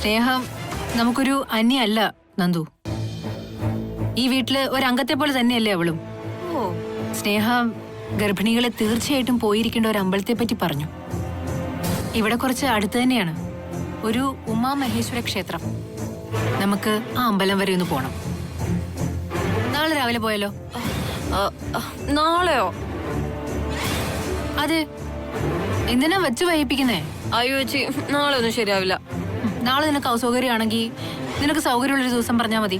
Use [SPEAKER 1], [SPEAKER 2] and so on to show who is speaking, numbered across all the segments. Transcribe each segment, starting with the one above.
[SPEAKER 1] സ്നേഹം നമുക്കൊരു അന്യല്ല നന്ദു. ഈ വീട്ടില് ഒരംഗത്തെ പോലെ തന്നെയല്ലേ അവളും.
[SPEAKER 2] ഓ,
[SPEAKER 1] സ്നേഹം ഗർഭിണികളെ തീർച്ചയായിട്ടും പോയിരിക്കേണ്ട ഒരു അമ്പലത്തെ പറ്റി പറഞ്ഞു. ഇവിടെ കുറച്ച് അടുത്ത് തന്നെയാണ് ഒരു ഉമാമഹേശ്വര ക്ഷേത്രം. നമുക്ക് ആ അമ്പലം വരെ ഒന്ന് പോണം. നാളെ രാവിലെ പോയാലോ?
[SPEAKER 2] നാളെയോ?
[SPEAKER 1] അതെ. എന്തിനാ വെച്ച് വഹിപ്പിക്കുന്നേ?
[SPEAKER 2] അയ്യോ ചേച്ചി, നാളെ ഒന്നും ശരിയാവില്ല.
[SPEAKER 1] നാളെ നിനക്ക് അസൗകര്യമാണെങ്കിൽ നിനക്ക് സൗകര്യമുള്ളൊരു ദിവസം പറഞ്ഞാൽ മതി.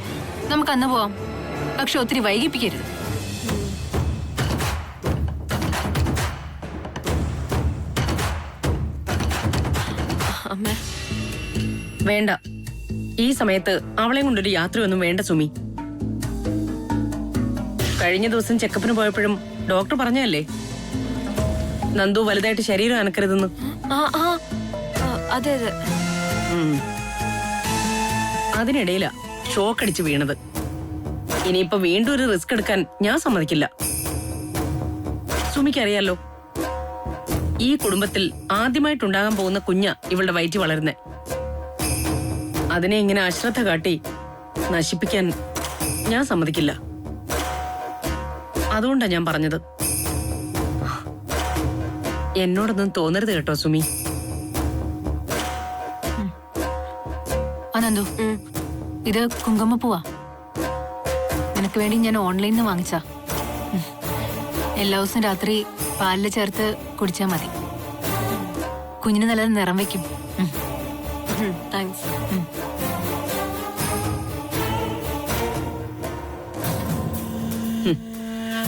[SPEAKER 1] നമുക്ക് അന്ന് പോവാം. പക്ഷെ ഒത്തിരി വൈകിപ്പിക്കരുത്.
[SPEAKER 2] അമ്മേ
[SPEAKER 3] വേണ്ട, ഈ സമയത്ത് അവളെ കൊണ്ടൊരു യാത്രയൊന്നും വേണ്ട സുമി. കഴിഞ്ഞ ദിവസം ചെക്കപ്പിന് പോയപ്പോഴും ഡോക്ടർ പറഞ്ഞല്ലേ നന്ദു വലുതായിട്ട് ശരീരം അനക്കരുതെന്ന്.
[SPEAKER 2] അതെ അതെ.
[SPEAKER 3] അതിനിടയിലാ ഷോക്ക് അടിച്ച് വീണത്. ഇനിയിപ്പോ വീണ്ടും ഒരു റിസ്ക് എടുക്കാൻ ഞാൻ സമ്മതിക്കില്ല. സുമിക്കറിയാലോ, ഈ കുടുംബത്തിൽ ആദ്യമായിട്ടുണ്ടാകാൻ പോകുന്ന കുഞ്ഞ ഇവളുടെ വയറ്റിൽ വളരുന്നേ. അതിനെ ഇങ്ങനെ അശ്രദ്ധ കാട്ടി നശിപ്പിക്കാൻ ഞാൻ സമ്മതിക്കില്ല. അതുകൊണ്ടാ ഞാൻ പറഞ്ഞത്. എന്നോടൊന്നും തോന്നരുത് കേട്ടോ സുമി.
[SPEAKER 1] നന്ദു, ഇത് കുങ്കുമപ്പൂവാ. നിനക്ക് വേണ്ടി ഞാൻ ഓൺലൈനിൽ നിന്ന് വാങ്ങിച്ചാ. എല്ലാ ദിവസവും രാത്രി പാലിൽ ചേർത്ത് കുടിച്ചാ മതി. കുഞ്ഞിന് നല്ല നിറം വെക്കും.
[SPEAKER 2] താങ്ക്സ്.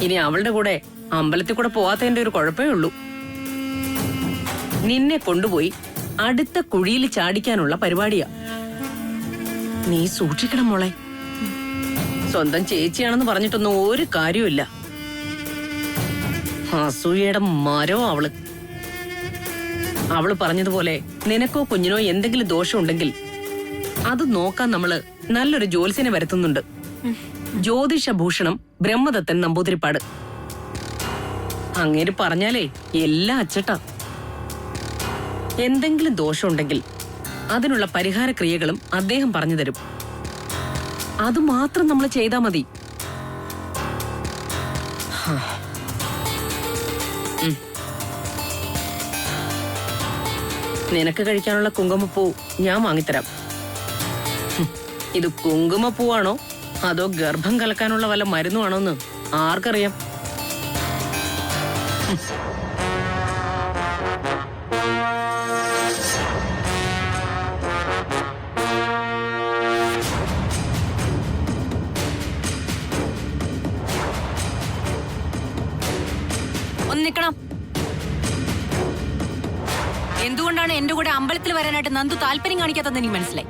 [SPEAKER 3] ഇനി അവളുടെ കൂടെ അമ്പലത്തിൽ കൂടെ പോവാത്തതിന്റെ ഒരു കുഴപ്പമേ ഉള്ളൂ. നിന്നെ കൊണ്ടുപോയി അടുത്ത കുഴിയിൽ ചാടിക്കാനുള്ള പരിപാടിയാ. നീ സൂക്ഷിക്കണം മോളെ. സ്വന്തം ചേച്ചിയാണെന്ന് പറഞ്ഞിട്ടൊന്നും ഒരു കാര്യമില്ല. അസൂയയുടെ മരോ അവള്. അവള് പറഞ്ഞതുപോലെ നിനക്കോ കുഞ്ഞിനോ എന്തെങ്കിലും ദോഷമുണ്ടെങ്കിൽ അത് നോക്കാൻ നമ്മള് നല്ലൊരു ജ്യോത്സ്യനെ വരുത്തുന്നുണ്ട്. ജ്യോതിഷഭൂഷണം ബ്രഹ്മദത്തൻ നമ്പൂതിരിപ്പാട്. അങ്ങേര് പറഞ്ഞാലേ എല്ലാം അച്ചട്ടാ. എന്തെങ്കിലും ദോഷമുണ്ടെങ്കിൽ അതിനുള്ള പരിഹാര ക്രിയകളും അദ്ദേഹം പറഞ്ഞു തരും. അതുമാത്രം നമ്മൾ ചെയ്താ മതി. നിനക്ക് കഴിക്കാനുള്ള കുങ്കുമപ്പൂ ഞാൻ വാങ്ങിത്തരാം. ഇത് കുങ്കുമപ്പൂവാണോ അതോ ഗർഭം കലക്കാനുള്ള വല്ല മരുന്നുമാണോന്ന് ആർക്കറിയാം?
[SPEAKER 1] ഒന്ന് നിക്കണം. എന്തുകൊണ്ടാണ് എന്റെ കൂടെ അമ്പലത്തിൽ വരാനായിട്ട് നന്ദു താല്പര്യം കാണിക്കാത്തതെന്ന് എനിക്ക് മനസ്സിലായി.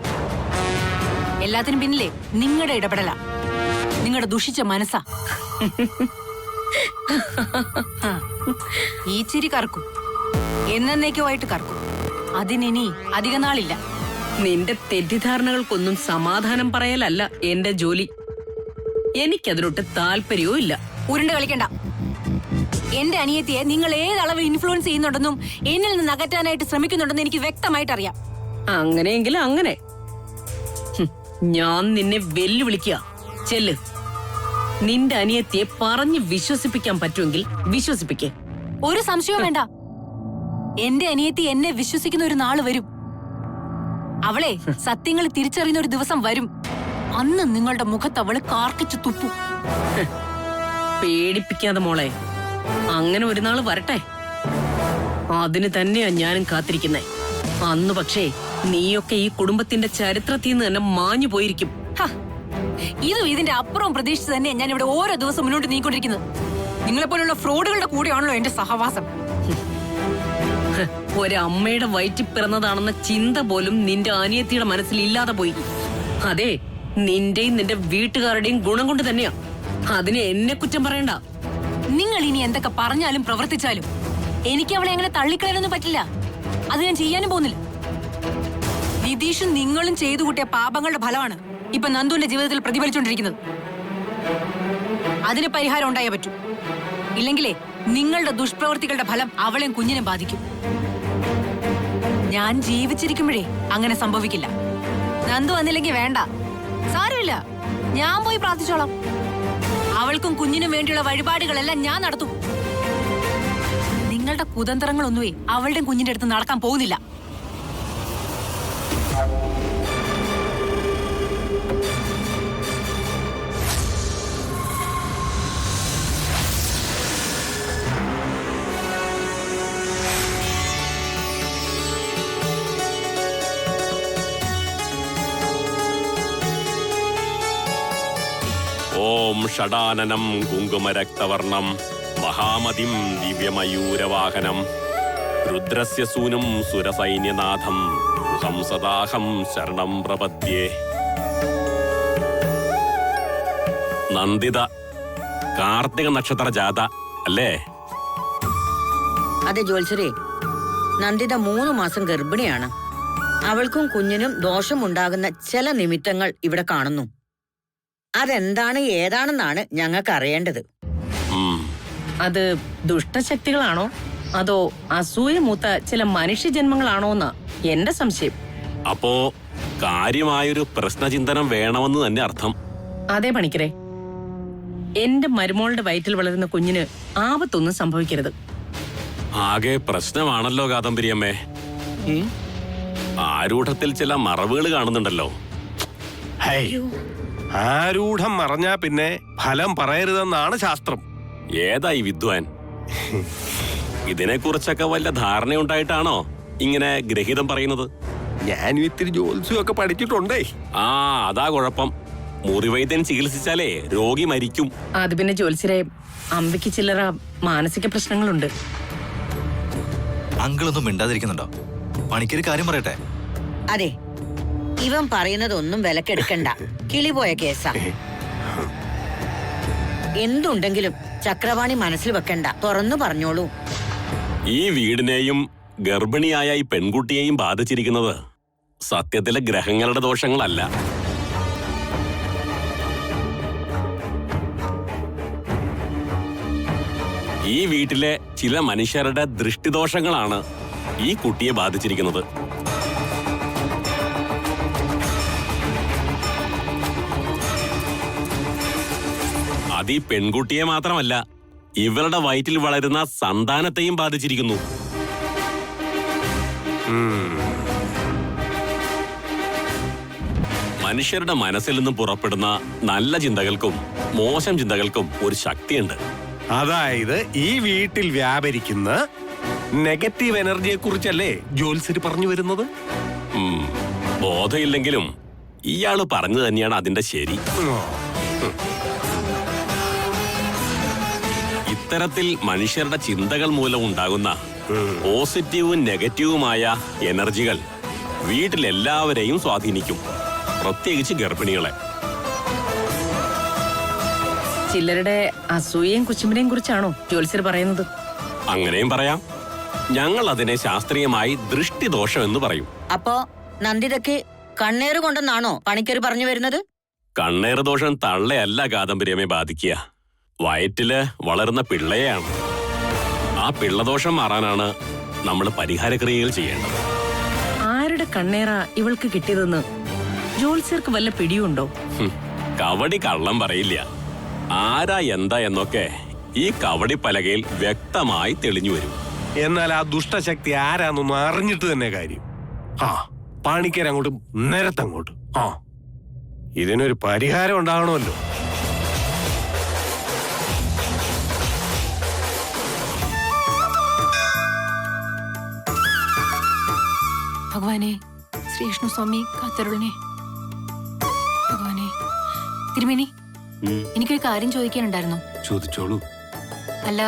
[SPEAKER 1] എല്ലാത്തിനും പിന്നിലെ നിങ്ങളുടെ ഇടപെടലാ, നിങ്ങളുടെ ദുഷിച്ച മനസ്സാ. ഈ ചിരി കറക്കും, എന്നേക്കുമായിട്ട് കറക്കും. അതിനി അധിക നാളില്ല.
[SPEAKER 3] നിന്റെ തെറ്റിദ്ധാരണകൾക്കൊന്നും സമാധാനം പറയലല്ല എന്റെ ജോലി. എനിക്കതിനൊട്ട് താല്പര്യവും ഇല്ല.
[SPEAKER 1] ഉരുണ്ട് കളിക്കണ്ട. എന്റെ അനിയത്തിയെ നിങ്ങൾ ഏതളവ് ഇൻഫ്ലുവൻസ് ചെയ്യുന്നുണ്ടെന്നും എന്നിൽ നിന്ന് അകറ്റാനായിട്ട് ശ്രമിക്കുന്നുണ്ടെന്നും എനിക്ക് വ്യക്തമായിട്ട് അറിയാം.
[SPEAKER 3] അങ്ങനെയെങ്കിൽ അങ്ങനെ. ഞാൻ നിന്നെ വെല്ലുവിളിക്കുക. ചെല്ല്. നിന്റെ അനിയത്തിയെ പറഞ്ഞ് വിശ്വസിപ്പിക്കാൻ പറ്റുമെങ്കിൽ വിശ്വസിപ്പിക്കേ.
[SPEAKER 1] ഒരു സംശയവും വേണ്ട. എന്റെ അനിയത്തി എന്നെ വിശ്വസിക്കുന്ന ഒരു നാള് വരും. അവളെ സത്യങ്ങൾ തിരിച്ചറിയുന്ന ഒരു ദിവസം വരും. അന്ന് നിങ്ങളുടെ മുഖത്ത് അവള് കാർക്കിച്ചു തുപ്പു.
[SPEAKER 3] പേടിപ്പിക്കാതെ മോളെ. അങ്ങനെ ഒരു നാള് വരട്ടെ. അതിന് തന്നെയാ ഞാനും കാത്തിരിക്കുന്നേ. അന്ന് പക്ഷേ നീയൊക്കെ ഈ കുടുംബത്തിന്റെ ചരിത്രത്തിൽ നിന്ന് തന്നെ മാഞ്ഞു പോയിരിക്കും.
[SPEAKER 1] ഇതും ഇതിന്റെ അപ്പുറവും പ്രതീക്ഷിച്ച് തന്നെയാണ് ഞാൻ ഇവിടെ ഓരോ ദിവസം മുന്നോട്ട് നീങ്ങിക്കൊണ്ടിരിക്കുന്നത്. നിങ്ങളെപ്പോലുള്ള ഫ്രോഡുകളുടെ കൂടെയാണല്ലോ എന്റെ സഹവാസം.
[SPEAKER 3] ഒരമ്മയുടെ വയറ്റിൽ പിറന്നതാണെന്ന ചിന്ത പോലും നിന്റെ അനിയത്തിയുടെ മനസ്സിൽ ഇല്ലാതെ പോയി. അതെ, നിന്റെയും നിന്റെ വീട്ടുകാരുടെയും ഗുണം കൊണ്ട് തന്നെയാ. അതിന് എന്നെ കുറ്റം പറയണ്ട.
[SPEAKER 1] നിങ്ങൾ ഇനി എന്തൊക്കെ പറഞ്ഞാലും പ്രവർത്തിച്ചാലും എനിക്ക് അവളെ അങ്ങനെ തള്ളിക്കളയാനൊന്നും പറ്റില്ല. അത് ഞാൻ ചെയ്യാനും പോകുന്നില്ല. നിതീഷും നിങ്ങളും ചെയ്തു കൂട്ടിയ പാപങ്ങളുടെ ഫലമാണ് ഇപ്പൊ നന്ദുവിന്റെ ജീവിതത്തിൽ പ്രതിഫലിച്ചുകൊണ്ടിരിക്കുന്നത്. അതിന് പരിഹാരം ഉണ്ടായേ പറ്റൂ. ഇല്ലെങ്കിലേ നിങ്ങളുടെ ദുഷ്പ്രവൃത്തികളുടെ ഫലം അവളെയും കുഞ്ഞിനെ ബാധിക്കും. ഞാൻ ജീവിച്ചിരിക്കുമ്പോഴേ അങ്ങനെ സംഭവിക്കില്ല. നന്ദു വന്നില്ലെങ്കിൽ വേണ്ട, സാരമില്ല, ഞാൻ പോയി പ്രാർത്ഥിച്ചോളാം. അവൾക്കും കുഞ്ഞിനും വേണ്ടിയുള്ള വഴിപാടുകളെല്ലാം ഞാൻ നടത്തും. നിങ്ങളുടെ കുതന്ത്രങ്ങളൊന്നുമേ അവളുടെ കുഞ്ഞിന്റെ അടുത്ത് നടക്കാൻ പോകുന്നില്ല.
[SPEAKER 4] ഓം ഷടാനനം കുങ്കുമരക്തവർണം മഹാമതിം ദിവ്യമയൂരവാഹനം രുദ്രസ്യ സൂനും സുരസൈന്യനാഥം ഹം സദാഹം ശരണം പ്രപദ്യേ. നന്ദിത കാർത്തിക നക്ഷത്ര ജാത അല്ലേ?
[SPEAKER 5] അതെ ജോത്സരെ, നന്ദിത 3 മാസം ഗർഭിണിയാണ്. അവൾക്കും കുഞ്ഞിനും ദോഷമുണ്ടാകുന്ന ചില നിമിത്തങ്ങൾ ഇവിടെ കാണുന്നു. അതെന്താണ് ഏതാണെന്നാണ് ഞങ്ങൾക്ക് അറിയേണ്ടത്.
[SPEAKER 3] അത് ദുഷ്ടശക്തികളാണോ അതോ അസൂയ മൂത്ത ചില മനുഷ്യജന്മങ്ങളാണോ എന്നാ എന്റെ സംശയം.
[SPEAKER 4] അപ്പോ കാര്യമായൊരു പ്രശ്നചിന്തനം വേണമെന്ന് തന്നെ അർത്ഥം.
[SPEAKER 3] അതെ പണിക്കരെ, എന്റെ മരുമോളുടെ വയറ്റിൽ വളരുന്ന കുഞ്ഞിന് ആപത്തൊന്നും സംഭവിക്കരുത്.
[SPEAKER 4] ആകെ പ്രശ്നമാണല്ലോ കാദംബരിയമ്മേ. ആരൂഢത്തിൽ ചില മറവുകൾ കാണുന്നുണ്ടല്ലോ.
[SPEAKER 6] ആരൂഢം മറഞ്ഞാ പിന്നെ ഫലം പറയരുതെന്നാണ് ശാസ്ത്രം.
[SPEAKER 4] ഏതായി വിദ്വാൻ? ഇതിനെക്കുറിച്ചൊക്കെ വല്ല ധാരണയുണ്ടായിട്ടാണോ ഇങ്ങനെ ഗ്രഹിതം പറയുന്നത്?
[SPEAKER 6] ഞാൻ ഇത്തിരി ജ്യോത്സ്യമൊക്കെ പഠിച്ചിട്ടുണ്ടേ.
[SPEAKER 4] ആ അതാ കുഴപ്പം. മുറിവൈദ്യൻ ചികിത്സിച്ചാലേ രോഗി മരിക്കും.
[SPEAKER 3] അത് പിന്നെ ജോത്സ്യരെ, അമ്പയ്ക്ക് ചില്ലറ മാനസിക പ്രശ്നങ്ങളുണ്ട്.
[SPEAKER 7] അങ്കിളൊന്നും മിണ്ടാതിരിക്കുന്നുണ്ടോ? പണിക്കൊരു കാര്യം പറയട്ടെ.
[SPEAKER 5] അതെ, ഇവൻ പറയുന്നതൊന്നും വിലക്കെടുക്കണ്ട. കിളിപോയ കേസാ. എന്തുണ്ടെങ്കിലും ചക്രവാണി മനസ്സിൽ വെക്കണ്ട, തുറന്നു പറഞ്ഞോളൂ.
[SPEAKER 4] ഈ വീടിനെയും ഗർഭിണിയായ ഈ പെൺകുട്ടിയെയും ബാധിച്ചിരിക്കുന്നത് സത്യത്തിലെ ഗ്രഹങ്ങളുടെ ദോഷങ്ങളല്ല. ഈ വീട്ടിലെ ചില മനുഷ്യരുടെ ദൃഷ്ടിദോഷങ്ങളാണ് ഈ കുട്ടിയെ ബാധിച്ചിരിക്കുന്നത്. അത് ഈ പെൺകുട്ടിയെ മാത്രമല്ല, ഇവരുടെ വയറ്റിൽ വളരുന്ന സന്താനത്തെയും ബാധിച്ചിരിക്കുന്നു. മനുഷ്യരുടെ മനസ്സിൽ നിന്നും പുറപ്പെടുന്ന നല്ല ചിന്തകൾക്കും മോശം ചിന്തകൾക്കും ഒരു ശക്തിയുണ്ട്.
[SPEAKER 6] അതായത് ഈ വീട്ടിൽ വ്യാപരിക്കുന്ന നെഗറ്റീവ് എനർജിയെ കുറിച്ചല്ലേ ജ്യോത്സ്യര് പറഞ്ഞു വരുന്നത്?
[SPEAKER 4] ബോധമില്ലെങ്കിലും ഇയാള് പറഞ്ഞു തന്നെയാണ് അതിന്റെ ശരി. ഇത്തരത്തിൽ മനുഷ്യരുടെ ചിന്തകൾ മൂലം ഉണ്ടാകുന്ന പോസിറ്റീവും നെഗറ്റീവുമായ എനർജികൾ വീട്ടിലെല്ലാവരെയും സ്വാധീനിക്കും, പ്രത്യേകിച്ച് ഗർഭിണികളെ.
[SPEAKER 3] ചിലരുടെ അസൂയയും കുശുമ്പിനെയും കുറിച്ചാണോ ജ്യോത്സ്യർ പറയുന്നത്?
[SPEAKER 4] അങ്ങനെയും പറയാം. ഞങ്ങൾ അതിനെ ശാസ്ത്രീയമായി ദൃഷ്ടിദോഷം എന്ന് പറയും.
[SPEAKER 5] അപ്പോ നന്ദിതയ്ക്ക് കണ്ണേറ് കൊണ്ടെന്നാണോ പണിക്കര് പറഞ്ഞു വരുന്നത്?
[SPEAKER 4] കണ്ണേറ് ദോഷം തള്ളയല്ല കാദംബരിയമ്മയെ ബാധിക്കുക, വയറ്റില് വളരുന്ന പിള്ളയെയാണ്. ആ പിള്ളദോഷം മാറാനാണ് നമ്മൾ പരിഹാരക്രിയകൾ ചെയ്യേണ്ടത്.
[SPEAKER 3] ആരുടെ കണ്ണേറ ഇവൾക്ക് കിട്ടിയതെന്ന് ജ്യോത്സ്യർക്ക് വല്ല പിടിയുണ്ടോ?
[SPEAKER 4] കവടി കള്ളം പറയില്ല. ആരാ എന്താ എന്നൊക്കെ ഈ കവടി പലകയിൽ വ്യക്തമായി തെളിഞ്ഞു വരും.
[SPEAKER 6] എന്നാൽ ആ ദുഷ്ടശക്തി ആരാന്നൊന്നും അറിഞ്ഞിട്ട് തന്നെ കാര്യം. പണിക്കരങ്ങോട്ട് നേരത്തങ്ങോട്ട്. ഇതിനൊരു പരിഹാരം ഉണ്ടാകണമല്ലോ.
[SPEAKER 1] ഭഗവാനെ, ശ്രീ വിഷ്ണു സ്വാമി കാത്തരുളിനെ. ഭഗവാനെ, തിരുമേനി, എനിക്കൊരു കാര്യം ചോദിക്കാനുണ്ടായിരുന്നു.
[SPEAKER 7] ചോദിച്ചോളൂ.
[SPEAKER 1] അല്ല,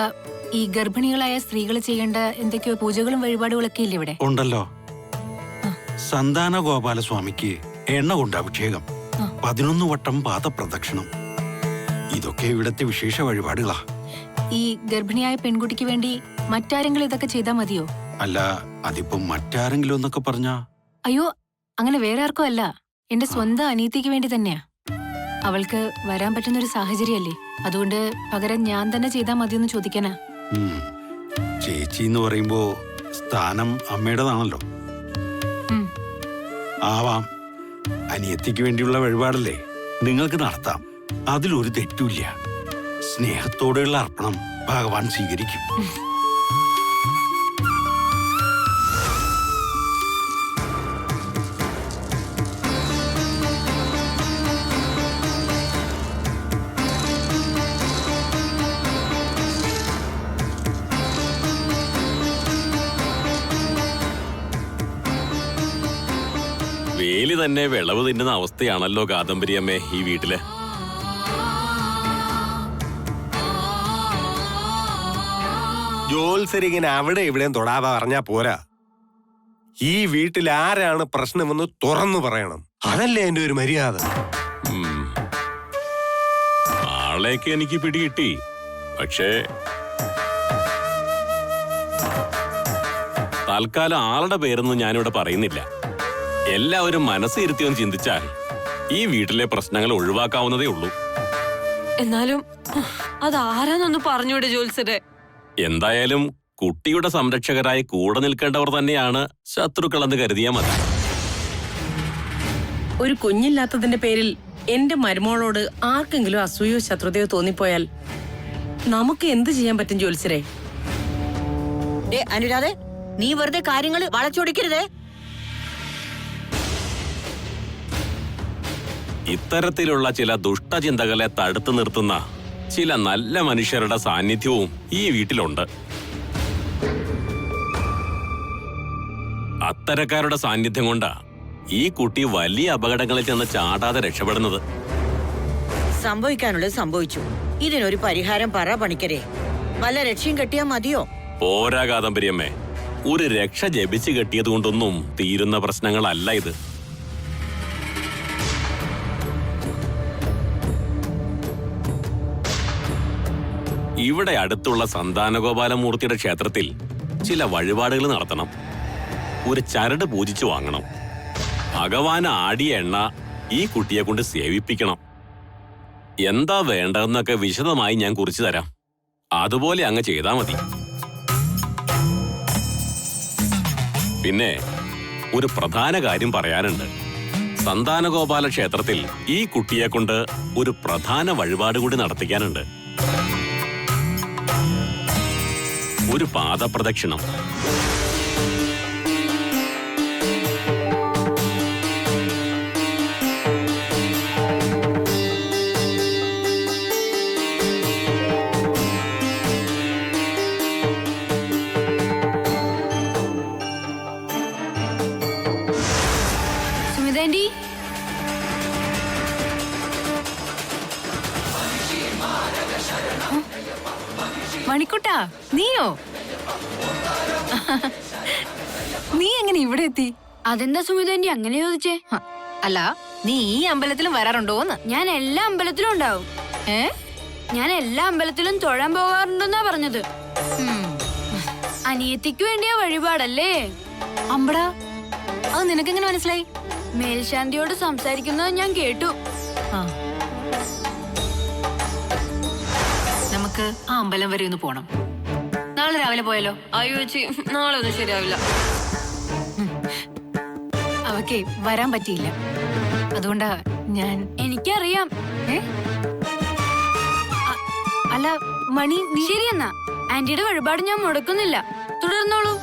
[SPEAKER 1] ഈ ഗർഭിണികളായ സ്ത്രീകൾ ചെയ്യേണ്ട എന്തൊക്കെയോ പൂജകളും വഴിപാടുകളൊക്കെ ഇല്ലേ ഇവിടെ?
[SPEAKER 8] ഉണ്ടല്ലോ. സന്താന ഗോപാലസ്വാമിക്ക് എണ്ണ കൊണ്ട് അഭിഷേകം, 11 വട്ടം പാദപ്രദക്ഷിണം, ഇതൊക്കെ ഇവിടത്തെ വിശേഷ വഴിപാടുകളാ.
[SPEAKER 1] ഈ ഗർഭിണിയായ പെൺകുട്ടിക്ക് വേണ്ടി മറ്റാരെങ്കിലും ഇതൊക്കെ ചെയ്താൽ മതിയോ?
[SPEAKER 8] അല്ല, അതിപ്പം മറ്റാരെങ്കിലും എന്നൊക്കെ പറഞ്ഞാ?
[SPEAKER 1] അയ്യോ, അങ്ങനെ വേറെ ആർക്കും അല്ല, എന്റെ സ്വന്തം അനിയത്തിക്ക് വേണ്ടി തന്നെയാ. അവൾക്ക് വരാൻ പറ്റുന്ന ഒരു സാഹചര്യമല്ലേ, അതുകൊണ്ട് പകരം ഞാൻ തന്നെ ചെയ്താൽ മതിയെന്ന് ചോദിക്കാനാ.
[SPEAKER 8] ചേച്ചി എന്ന് പറയുമ്പോ സ്ഥാനം അമ്മയുടേതാണല്ലോ. ആവാം. അനിയത്തിക്ക് വേണ്ടിയുള്ള വഴിപാടല്ലേ, നിങ്ങൾക്ക് നടത്താം. അതിലൊരു തെറ്റുമില്ല. സ്നേഹത്തോടെയുള്ള അർപ്പണം ഭഗവാൻ സ്വീകരിക്കും.
[SPEAKER 4] വേലി തന്നെ വിളവ് തിന്നുന്ന അവസ്ഥയാണല്ലോ കാദംബരിയമ്മേ ഈ വീട്ടില്.
[SPEAKER 6] ജോത്സരിങ്ങനെ അവിടെ ഇവിടെയും തൊടാതെ പറഞ്ഞാ പോരാ. ഈ വീട്ടിൽ ആരാണ് പ്രശ്നമെന്ന് തുറന്നു പറയണം. അതല്ലേ എന്റെ ഒരു മര്യാദ.
[SPEAKER 4] ആളെയൊക്കെ എനിക്ക് പിടികിട്ടി. പക്ഷേ തൽക്കാലം ആളുടെ പേരൊന്നും ഞാനിവിടെ പറയുന്നില്ല. എല്ലാവരും മനസ്സിരുത്തിയൊന്ന് ചിന്തിച്ചാൽ ഈ വീട്ടിലെ പ്രശ്നങ്ങൾ ഒഴിവാക്കാവുന്നതേ ഉള്ളൂ.
[SPEAKER 2] എന്നാലും അതാരാന്നൊന്ന് പറഞ്ഞൂടെ ജോത്സരെ?
[SPEAKER 4] എന്തായാലും കുട്ടിയുടെ സംരക്ഷകരായി കൂടെ നിൽക്കേണ്ടവർ തന്നെയാണ് ശത്രുക്കളെന്ന് കരുതിയാൽ മതി.
[SPEAKER 3] ഒരു കുഞ്ഞില്ലാത്തതിന്റെ പേരിൽ എന്റെ മരുമോളോട് ആർക്കെങ്കിലും അസൂയോ ശത്രുതയോ തോന്നിപ്പോയാൽ നമുക്ക് എന്ത് ചെയ്യാൻ പറ്റും ജോത്സരെ?
[SPEAKER 5] അനുരാധെ, നീ വെറുതെ കാര്യങ്ങൾ വളച്ചൊടിക്കരുതേ.
[SPEAKER 4] ഇത്തരത്തിലുള്ള ചില ദുഷ്ടചിന്തകളെ തടുത്തു നിർത്തുന്ന ചില നല്ല മനുഷ്യരുടെ സാന്നിധ്യവും ഈ വീട്ടിലുണ്ട്. അത്തരക്കാരുടെ സാന്നിധ്യം കൊണ്ടാ ഈ കുട്ടി വലിയ അപകടങ്ങളിൽ ചെന്ന് ചാടാതെ രക്ഷപ്പെടുന്നത്.
[SPEAKER 5] സംഭവിക്കാനുള്ളത് സംഭവിച്ചു. ഇതിനൊരു പരിഹാരം പറ പണിക്കരെ. വല്ല രക്ഷയും കെട്ടിയാ മതിയോ?
[SPEAKER 4] പോരാ കാദംബരിയമ്മേ, ഒരു രക്ഷ ജപിച്ച് കെട്ടിയത് കൊണ്ടൊന്നും തീരുന്ന പ്രശ്നങ്ങളല്ല ഇത്. ഇവിടെ അടുത്തുള്ള സന്താനഗോപാലമൂർത്തിയുടെ ക്ഷേത്രത്തിൽ ചില വഴിപാടുകൾ നടത്തണം. ഒരു ചരട് പൂജിച്ചു വാങ്ങണം. ഭഗവാൻ ആടിയ എണ്ണ ഈ കുട്ടിയെ കൊണ്ട് സേവിപ്പിക്കണം. എന്താ വേണ്ടതെന്നൊക്കെ വിശദമായി ഞാൻ കുറിച്ചു തരാം. അതുപോലെ അങ്ങ് ചെയ്താ മതി. പിന്നെ ഒരു പ്രധാന കാര്യം പറയാനുണ്ട്. സന്താനഗോപാല ക്ഷേത്രത്തിൽ ഈ കുട്ടിയെ കൊണ്ട് ഒരു പ്രധാന വഴിപാട് കൂടി നടത്തിക്കാനുണ്ട്. ഒരു പാദപ്രദക്ഷിണം.
[SPEAKER 1] സുമിതാൻറ്റി, മണിക്കുട്ടാ, നീയോ? നീ എങ്ങനെ ഇവിടെ എത്തി?
[SPEAKER 9] അതെന്താ സുമിതാൻറ്റി അങ്ങനെ ചോദിച്ചേ?
[SPEAKER 1] അല്ല, നീ ഈ അമ്പലത്തിലും വരാറുണ്ടോന്ന്?
[SPEAKER 9] ഞാൻ എല്ലാ അമ്പലത്തിലും ഉണ്ടാവും. ഞാൻ എല്ലാ അമ്പലത്തിലും തൊഴാൻ പോകാറുണ്ടെന്നാ പറഞ്ഞത്. അനിയത്തിക്ക് വേണ്ടിയ വഴിപാടല്ലേ?
[SPEAKER 1] അമ്പടാ, അത് നിനക്കെങ്ങനെ മനസ്സിലായി?
[SPEAKER 9] മേൽശാന്തിയോട് സംസാരിക്കുന്നത് ഞാൻ കേട്ടു.
[SPEAKER 1] നമുക്ക് ആ അമ്പലം വരെ ഒന്ന് പോണം. നാളെ രാവിലെ പോയാലോ?
[SPEAKER 2] അയ്യോ ചേച്ചി, നാളെ ഒന്നും ശരിയാവില്ല.
[SPEAKER 1] അവക്കേ വരാൻ പറ്റിയില്ല. അതുകൊണ്ടാ ഞാൻ.
[SPEAKER 9] എനിക്കറിയാം.
[SPEAKER 1] അല്ല മണി,
[SPEAKER 9] ശരിയെന്നാ, ആന്റിയുടെ വഴിപാട് ഞാൻ മുടക്കുന്നില്ല. തുടർന്നോളൂ.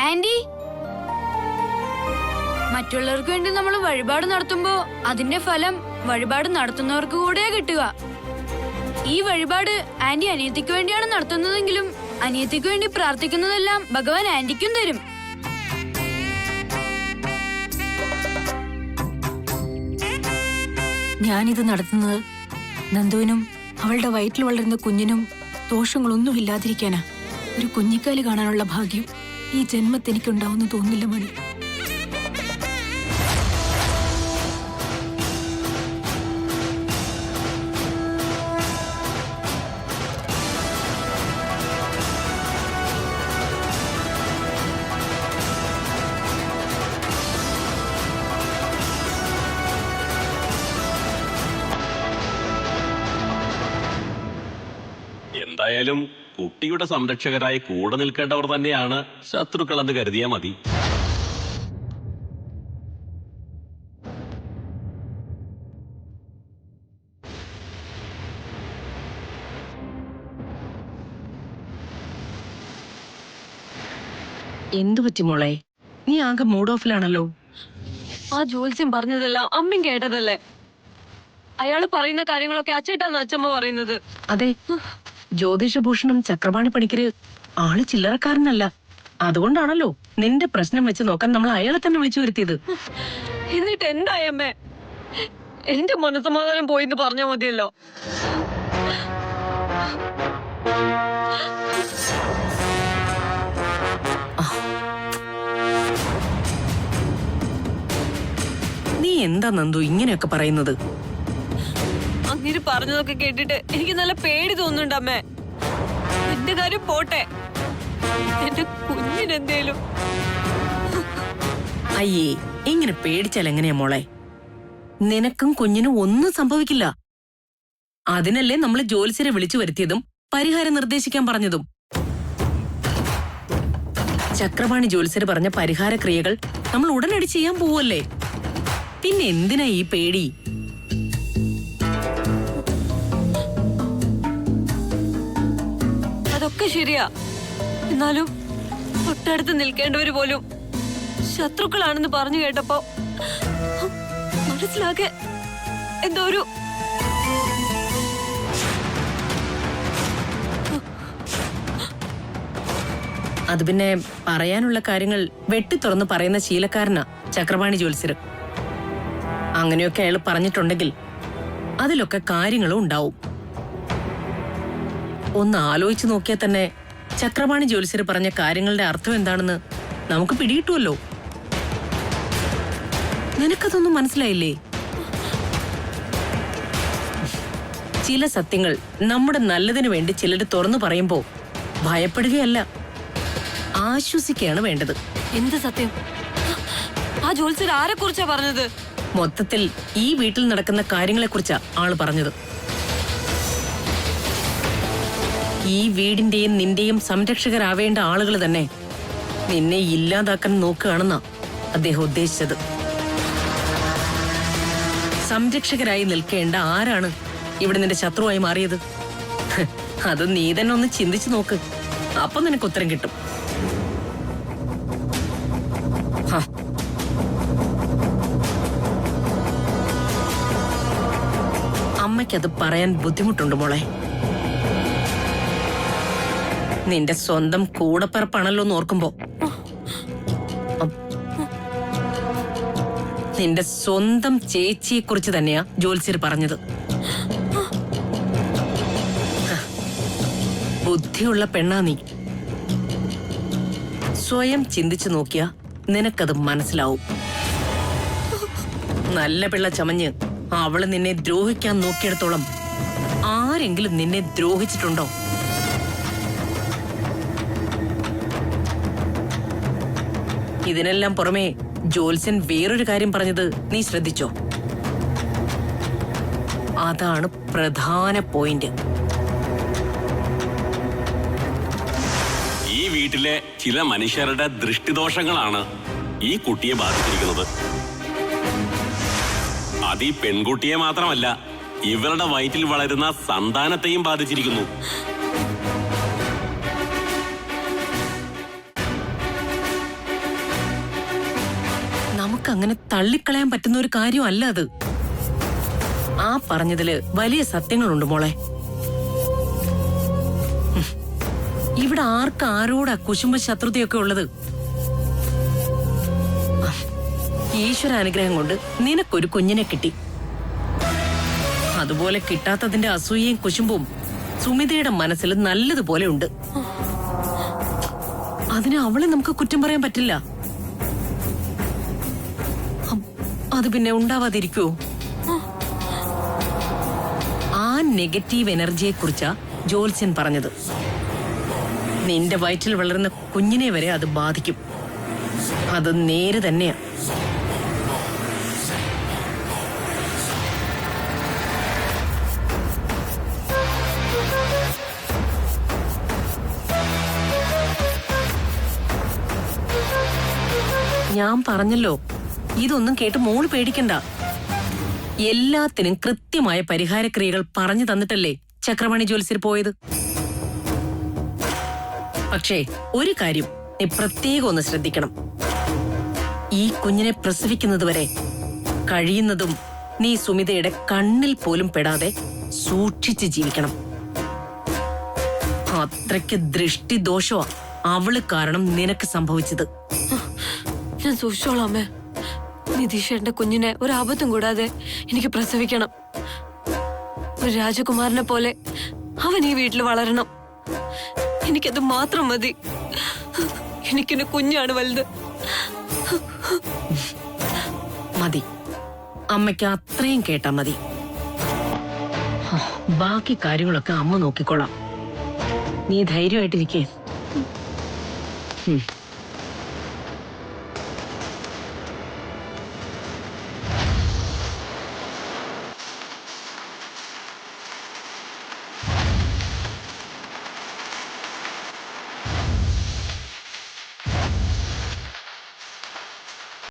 [SPEAKER 9] ആന്റി, മറ്റുള്ളവർക്ക് വേണ്ടി നമ്മൾ വഴിപാട് നടത്തുമ്പോ അതിന്റെ ഫലം വഴിപാട് നടത്തുന്നവർക്ക് കൂടെ കിട്ടുക. ഈ വഴിപാട് ആന്റി അനിയത്തിക്ക് വേണ്ടിയാണ് നടത്തുന്നതെങ്കിലും അനിയത്തിക്ക് വേണ്ടി പ്രാർത്ഥിക്കുന്നതെല്ലാം ഭഗവാൻ ആന്റിക്കും തരും.
[SPEAKER 1] ഞാനിത് നടത്തുന്നത് നന്ദുവിനും അവളുടെ വയറ്റിൽ വളരുന്ന കുഞ്ഞിനും ദോഷങ്ങളൊന്നും ഇല്ലാതിരിക്കാനാ. ഒരു കുഞ്ഞിക്കാല് കാണാനുള്ള ഭാഗ്യം ഈ ജന്മത്തെനിക്കുണ്ടാവുമെന്ന് തോന്നുന്നില്ല മണി.
[SPEAKER 4] എന്തായാലും കുട്ടിയുടെ സംരക്ഷകരായി കൂടെ നിൽക്കേണ്ടവർ തന്നെയാണ് ശത്രുക്കളെന്ന് കരുതിയാൽ മതി.
[SPEAKER 3] എന്തു പറ്റി മോളെ? നീ ആകെ മൂഡ് ഓഫിലാണല്ലോ.
[SPEAKER 2] ആ ജോത്സ്യം പറഞ്ഞതെല്ലാം അമ്മയും കേട്ടതല്ലേ? അയാള് പറയുന്ന കാര്യങ്ങളൊക്കെ അച്ചേട്ടാന്ന് അച്ഛമ്മ പറയുന്നത്.
[SPEAKER 3] അതെ, ജ്യോതിഷഭൂഷണം ചക്രപാണി പണിക്കര് ആള് ചില്ലറക്കാരനല്ല. അതുകൊണ്ടാണല്ലോ നിന്റെ പ്രശ്നം വെച്ച് നോക്കാൻ നമ്മൾ അയാളെ തന്നെ വിളിച്ചു വരുത്തിയത്.
[SPEAKER 2] എന്നിട്ട് എന്തായി അമ്മേ? എന്റെ മനസമാധാനം പോയിന്ന് പറഞ്ഞാ മതിയല്ലോ.
[SPEAKER 3] നീ എന്താ നന്ദു ഇങ്ങനെയൊക്കെ പറയുന്നത്?
[SPEAKER 2] അങ്ങനെ പറഞ്ഞതൊക്കെ കേട്ടിട്ട് എനിക്ക് നല്ല പേടി തോന്നുന്നുണ്ട് അമ്മേ. എന്റെ കാര്യം പോട്ടെ, എന്റെ കുഞ്ഞിനെന്തേലും.
[SPEAKER 3] അയ്യേ, ഇങ്ങനെ പേടിച്ചാൽ എങ്ങനെയാ മോളെ? നിനക്കും കുഞ്ഞിനും ഒന്നും സംഭവിക്കില്ല. അതിനല്ലേ നമ്മൾ ജ്യോത്സ്യരെ വിളിച്ചു വരുത്തിയതും പരിഹാരം നിർദ്ദേശിക്കാൻ പറഞ്ഞതും. ചക്രപാണി ജ്യോത്സ്യര് പറഞ്ഞ പരിഹാര ക്രിയകൾ നമ്മൾ ഉടനടി ചെയ്യാൻ പോവല്ലേ. പിന്നെ എന്തിനാ ഈ പേടി?
[SPEAKER 2] അതൊക്കെ ശരിയാ. എന്നാലും തൊട്ടടുത്ത് നിൽക്കേണ്ടവര് പോലും ശത്രുക്കളാണെന്ന് പറഞ്ഞു കേട്ടപ്പോ മനസ്സിലാകെ എന്തോ ഒരു
[SPEAKER 3] അത് പിന്നെ പറയാനുള്ള കാര്യങ്ങൾ വെട്ടി തുറന്ന് പറയുന്ന ശീലക്കാരനാ ചക്രപാണി ജ്യോത്സ്യര്. അങ്ങനെയൊക്കെ അയാൾ പറഞ്ഞിട്ടുണ്ടെങ്കിൽ അതിലൊക്കെ കാര്യങ്ങളും ഉണ്ടാവും. ഒന്ന് ആലോചിച്ചു നോക്കിയാൽ തന്നെ ചക്രപാണി ജ്യോത്സ്യര് പറഞ്ഞ കാര്യങ്ങളുടെ അർത്ഥം എന്താണെന്ന് നമുക്ക് പിടികിട്ടുമല്ലോ. നിനക്കതൊന്നും മനസ്സിലായില്ലേ? ചില സത്യങ്ങൾ നമ്മുടെ നല്ലതിനു വേണ്ടി ചിലര് തുറന്നു പറയുമ്പോ ഭയപ്പെടുകയല്ല, ആശ്വസിക്കുകയാണ് വേണ്ടത്.
[SPEAKER 2] എന്ത് സത്യം? ആ ജോത്സ്യർ ആരെ കുറിച്ചാ പറഞ്ഞത്?
[SPEAKER 3] മൊത്തത്തിൽ ഈ വീട്ടിൽ നടക്കുന്ന കാര്യങ്ങളെക്കുറിച്ചാ ആള് പറഞ്ഞത്. ഈ വീടിന്റെയും നിന്റെയും സംരക്ഷകരാവേണ്ട ആളുകൾ തന്നെ നിന്നെ ഇല്ലാതാക്കാൻ നോക്കുകയാണെന്നാ അദ്ദേഹം ഉദ്ദേശിച്ചത്. സംരക്ഷകരായി നിൽക്കേണ്ട ആരാണ് ഇവിടെ നിന്റെ ശത്രുവായി മാറിയത്? അത് നീ തന്നെ ഒന്ന് ചിന്തിച്ചു നോക്ക്, അപ്പൊ നിനക്ക് ഉത്തരം കിട്ടും. അമ്മയ്ക്കത് പറയാൻ ബുദ്ധിമുട്ടുണ്ട് മോളെ. നിന്റെ സ്വന്തം കൂടപ്പിറപ്പാണല്ലോ എന്ന് ഓർക്കുമ്പോ, നിന്റെ സ്വന്തം ചേച്ചിയെ കുറിച്ച് തന്നെയാ ജ്യോത്സ്യർ പറഞ്ഞത്. ബുദ്ധിയുള്ള പെണ്ണാ നീ. സ്വയം ചിന്തിച്ചു നോക്കിയാ നിനക്കത് മനസ്സിലാവും. നല്ല പിള്ള ചമഞ്ഞ് അവള് നിന്നെ ദ്രോഹിക്കാൻ നോക്കിയിടത്തോളം ആരെങ്കിലും നിന്നെ ദ്രോഹിച്ചിട്ടുണ്ടോ? ഇതിനെല്ലാം പുറമെ ജ്യോത്സ്യൻ വേറൊരു കാര്യം പറഞ്ഞത് നീ ശ്രദ്ധിച്ചോ? അതാണ് പ്രധാന പോയിന്റ്.
[SPEAKER 4] ഈ വീട്ടിലെ ചില മനുഷ്യരുടെ ദൃഷ്ടിദോഷങ്ങളാണ് ഈ കുട്ടിയെ ബാധിച്ചിരിക്കുന്നത്. അത് ഈ പെൺകുട്ടിയെ മാത്രമല്ല, ഇവരുടെ വയറ്റിൽ വളരുന്ന സന്താനത്തെയും ബാധിച്ചിരിക്കുന്നു.
[SPEAKER 3] നമുക്കങ്ങനെ തള്ളിക്കളയാൻ പറ്റുന്ന ഒരു കാര്യമല്ല അത്. ആ പറഞ്ഞതില് വലിയ സത്യങ്ങളുണ്ട് മോളെ. ഇവിടെ ആർക്ക് ആരോടാ കുശുംബ ശത്രുതയൊക്കെ ഉള്ളത്? ഈശ്വരാനുഗ്രഹം കൊണ്ട് നിനക്കൊരു കുഞ്ഞിനെ കിട്ടി. അതുപോലെ കിട്ടാത്തതിന്റെ അസൂയയും കുശുമ്പും സുമിതയുടെ മനസ്സിൽ നല്ലതുപോലെ ഉണ്ട്. അതിന് അവളെ നമുക്ക് കുറ്റം പറയാൻ പറ്റില്ല. അത് പിന്നെ ഉണ്ടാവാതിരിക്കുവോ? ആ നെഗറ്റീവ് എനർജിയെ കുറിച്ചാ ജ്യോത്സ്യൻ പറഞ്ഞത്. നിന്റെ വയറ്റിൽ വളരുന്ന കുഞ്ഞിനെ വരെ അത് ബാധിക്കും. അത് നേര് തന്നെയാ. ഞാൻ പറഞ്ഞല്ലോ, ഇതൊന്നും കേട്ട് മോള് പേടിക്കണ്ട. എല്ലാത്തിനും കൃത്യമായ പരിഹാരക്രിയകൾ പറഞ്ഞു തന്നിട്ടല്ലേ ചക്രമണി ജ്യോത്സ്യർ പോയത്. പക്ഷേ ഒരു കാര്യം നീ പ്രത്യേകം ഒന്ന് ശ്രദ്ധിക്കണം. ഈ കുഞ്ഞിനെ പ്രസവിക്കുന്നതുവരെ കഴിയുന്നതും നീ സുമിതയുടെ കണ്ണിൽ പോലും പെടാതെ സൂക്ഷിച്ച് ജീവിക്കണം. അത്രയ്ക്ക് ദൃഷ്ടിദോഷമാ അവള് കാരണം നിനക്ക് സംഭവിച്ചത്.
[SPEAKER 2] ഞാൻ സൂക്ഷിച്ചോളാം അമ്മേ. നിതീഷേട്ടന്റെ കുഞ്ഞിനെ ഒരു ആപത്തും കൂടാതെ എനിക്ക് പ്രസവിക്കണം. ഒരു രാജകുമാരനെ പോലെ അവൻ ഈ വീട്ടിൽ വളരണം. എനിക്കത് മാത്രം മതി. എനിക്കെന്റെ കുഞ്ഞാണ് വലുത്.
[SPEAKER 3] മതി, അമ്മയ്ക്ക് അത്രയും കേട്ടാ മതി. ബാക്കി കാര്യങ്ങളൊക്കെ അമ്മ നോക്കിക്കോളാം. നീ ധൈര്യമായിട്ടിരിക്കേ.